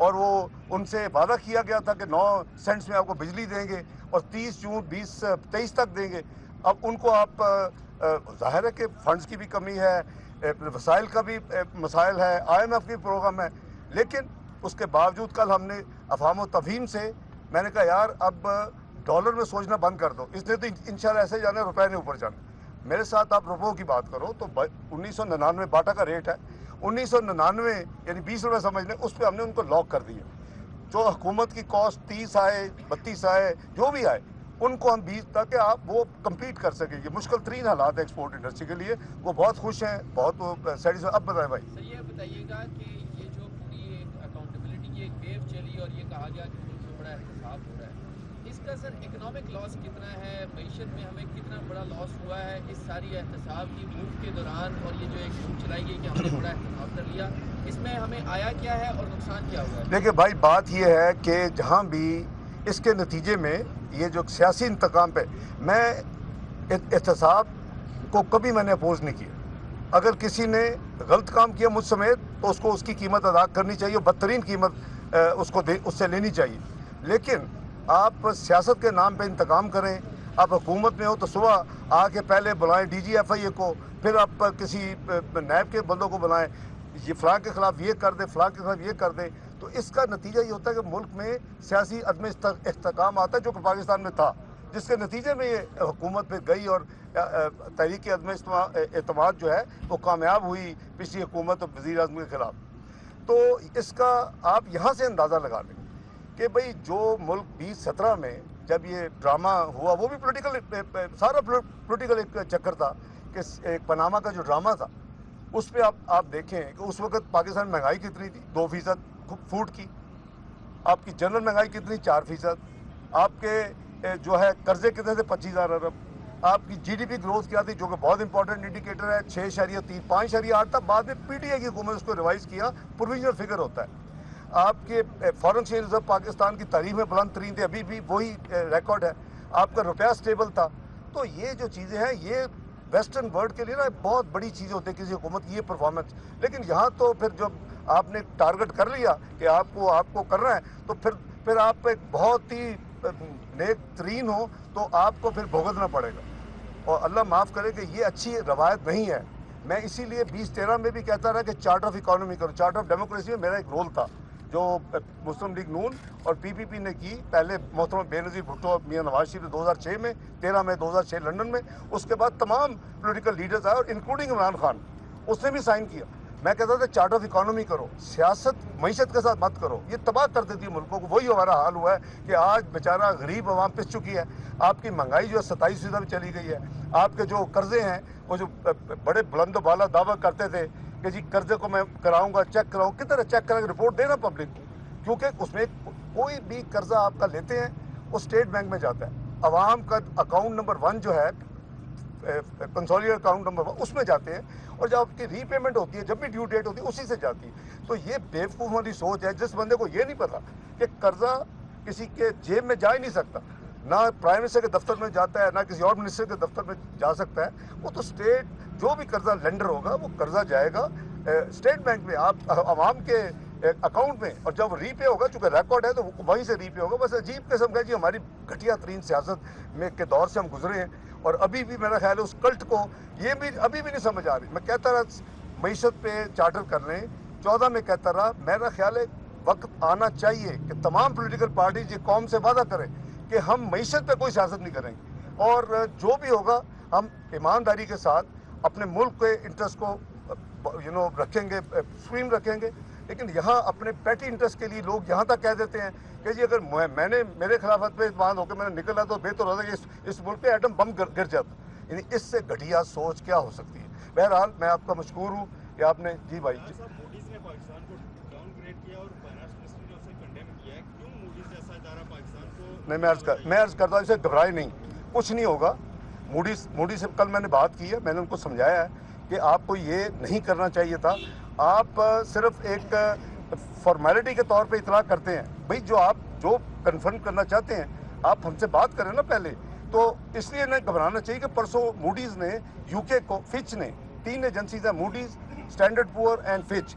اور وہ ان سے وعدہ کیا گیا تھا کہ 9 سینٹس میں آپ کو بجلی دیں گے اور 30 جون 2023 تک دیں گے. اب ان کو آپ ظاہر ہے کہ فنڈز کی بھی کمی ہے, وسائل کا بھی مسائل ہے, IMF کی پروگرام ہے, لیکن اس کے باوجود کل ہم نے افہام و تفہیم سے میں نے کہا یار اب ڈالر میں سوچنا بند کر دو, اس نے تو انشاءاللہ ایسے جانا ہے, روپے نے اوپر جانا. میرے ساتھ آپ روپوں کی بات کرو تو 1999 باٹا کا ریٹ ہے, 1999 یعنی 20 روپے سمجھ لیں, اس پہ ہم نے ان کو لاک کر دیا. جو حکومت کی کاسٹ 30 آئے 32 آئے جو بھی آئے ان کو ہم 20 تاکہ آپ وہ کمپیٹ کر سکیں. یہ مشکل ترین حالات ہیں ایکسپورٹ انڈسٹری کے لیے, وہ بہت خوش ہیں, بہت سیٹسفائی. اب بتائیں بھائی. سر یہ بتائیے گا کہ یہ جو پوری اکاؤنٹیبلٹی کی ایک ویو چلی اور یہ کہا گیا کہ ملک میں بڑا احتساب ہو رہا ہے, اس کا سر اکنامک لاس کتنا ہے, معیشت میں ہمیں کتنا بڑا لاس ہوا ہے اس ساری احتساب کی موو کے دوران, اور یہ جو ایک موو چلائی گئی کہ ہم نے بڑا احتساب کر لیا, اس میں ہمیں آیا کیا ہے اور نقصان کیا ہوا ہے؟ دیکھیں بھائی بات یہ ہے کہ جہاں بھی اس کے نتیجے میں یہ جو سیاسی انتقام پہ, میں احتساب کو کبھی میں نے اپوز نہیں کیا. اگر کسی نے غلط کام کیا مجھ سمیت تو اس کو اس کی قیمت ادا کرنی چاہیے, بدترین قیمت اس سے لینی چاہیے. لیکن آپ سیاست کے نام پہ انتقام کریں, آپ حکومت میں ہو تو صبح آ کے پہلے بلائیں DGFI کو, پھر آپ کسی نیب کے بندوں کو بلائیں, یہ فلاں کے خلاف یہ کر دیں, فلاں کے خلاف یہ کر دیں, تو اس کا نتیجہ یہ ہوتا ہے کہ ملک میں سیاسی عدم استحکام آتا ہے جو کہ پاکستان میں تھا, جس کے نتیجے میں یہ حکومت پہ گئی اور تحریک عدم اعتماد جو ہے وہ کامیاب ہوئی پچھلی حکومت اور وزیر اعظم کے خلاف. تو اس کا آپ یہاں سے اندازہ لگا لیں کہ بھئی جو ملک 2017 میں جب یہ ڈرامہ ہوا, وہ بھی پولیٹیکل, سارا پولیٹیکل ایک چکر تھا کہ ایک پاناما کا جو ڈرامہ تھا اس پہ آپ دیکھیں کہ اس وقت پاکستان میں مہنگائی کتنی تھی, 2% فوڈ کی. آپ کی جنرل مہنگائی کتنی, 4%. آپ کے جو ہے قرضے کتنے تھے, 25,000 ارب. آپ کی GDP گروتھ کیا تھی جو کہ بہت امپورٹنٹ انڈیکیٹر ہے, 6.3 5.8 تھا. بعد میں PTI کی حکومت اس کو ریوائز کیا, پروویژنل فگر ہوتا ہے. آپ کے فارن ایکسچینج ریزرو پاکستان کی تاریخ میں بلند ترین تھے, ابھی بھی وہی ریکارڈ ہے. آپ کا روپیہ سٹیبل تھا. تو یہ جو چیزیں ہیں یہ ویسٹرن ورلڈ کے لیے نا بہت بڑی چیزیں ہوتی ہیں کسی حکومت کی یہ پرفارمنس. لیکن یہاں تو پھر جب آپ نے ٹارگٹ کر لیا کہ آپ کو کرنا ہے تو پھر آپ ایک بہت ہی نیک ترین ہو تو آپ کو پھر بھگتنا پڑے گا, اور اللہ معاف کرے کہ یہ اچھی روایت نہیں ہے. میں اسی لیے 2013 میں بھی کہتا رہا کہ چارٹ آف اکانومی کرو. چارٹ آف ڈیموکریسی میں میرا ایک رول تھا جو مسلم لیگ نون اور PPP نے کی, پہلے محترم بے نظیر بھٹو میاں نواز شریف 2006 میں, 13 میں 2006 لنڈن میں, اس کے بعد تمام پولیٹیکل لیڈرز آئے اور انکلوڈنگ عمران خان, اس نے بھی سائن کیا. میں کہتا تھا چارٹ آف اکانومی کرو, سیاست معیشت کے ساتھ مت کرو, یہ تباہ کر دیتی ہے ملکوں کو. وہی ہمارا حال ہوا ہے کہ آج بیچارہ غریب عوام پس چکی ہے. آپ کی مہنگائی جو ہے 27% میں چلی گئی ہے. آپ کے جو قرضے ہیں وہ جو بڑے بلند و بالا دعویٰ کرتے تھے کہ جی قرضے کو میں کراؤں گا, چیک کراؤں, کدھر چیک کریں گے, رپورٹ دینا پبلک کو, کیونکہ اس میں کوئی بھی قرضہ آپ کا لیتے ہیں وہ اسٹیٹ بینک میں جاتا ہے. عوام کا اکاؤنٹ نمبر 1 جو ہے کنسولیڈیٹ اکاؤنٹ نمبر 1 اس میں جاتے ہیں, اور جب آپ کی ری پیمنٹ ہوتی ہے, جب بھی ڈیو ڈیٹ ہوتی ہے, اسی سے جاتی ہے. تو یہ بیوقوف والی سوچ ہے. جس بندے کو یہ نہیں پتا کہ قرضہ کسی کے جیب میں جا ہی نہیں سکتا, نہ پرائم منسٹر کے دفتر میں جاتا ہے, نہ کسی اور منسٹر کے دفتر میں جا سکتا ہے, وہ تو اسٹیٹ جو بھی قرضہ لینڈر ہوگا وہ قرضہ جائے گا اسٹیٹ بینک میں, آپ عوام کے اکاؤنٹ میں, اور جب ری پے ہوگا چونکہ ریکارڈ ہے تو وہیں سے ری پے ہوگا. بس عجیب قسم کا جی ہماری گھٹیا ترین سیاست میں کے دور سے ہم گزرے ہیں, اور ابھی بھی میرا خیال ہے اس کلٹ کو یہ بھی ابھی بھی نہیں سمجھ آ رہی. میں کہتا رہا معیشت پہ چارٹر کر لیں, 14 میں کہتا رہا, میرا خیال ہے وقت آنا چاہیے کہ تمام پولیٹیکل پارٹیز یہ قوم سے وعدہ کریں کہ ہم معیشت پہ کوئی سیاست نہیں کریں گے, اور جو بھی ہوگا ہم ایمانداری کے ساتھ اپنے ملک کے انٹرسٹ کو رکھیں گے, سپریم رکھیں گے. لیکن یہاں اپنے پیٹی انٹرسٹ کے لیے لوگ یہاں تک کہہ دیتے ہیں کہ جی اگر میں نے میرے خلافت پہ اعتماد ہو کے میں نے نکلا تو بہتر ہوتا ہے کہ اس ملک پہ ایٹم بم گر جاتا. یعنی اس سے گھٹیا سوچ کیا ہو سکتی ہے. بہرحال میں آپ کا مشکور ہوں کہ آپ نے جی بھائی موڈیز نے پاکستان کو ڈاؤن گریڈ کیا اور فائنانس منسٹر نے اسے کنڈیم کیا ہے, کیوں موڈیز جیسا ادارہ پاکستان کو نہیں, میں عرض کرتا ہوں اسے گھبرائے نہیں, کچھ نہیں ہوگا. موڈی سے کل میں نے بات کی ہے, میں نے ان کو سمجھایا ہے کہ آپ کو یہ نہیں کرنا چاہیے تھا. آپ صرف ایک فارمیلٹی کے طور پہ اطلاع کرتے ہیں. بھئی جو آپ جو کنفرم کرنا چاہتے ہیں آپ ہم سے بات کریں نا پہلے. تو اس لیے نہیں گھبرانا چاہیے کہ پرسوں موڈیز نے UK کو, فچ نے, 3 ایجنسیز ہیں Moody's, standard poor and Fitch,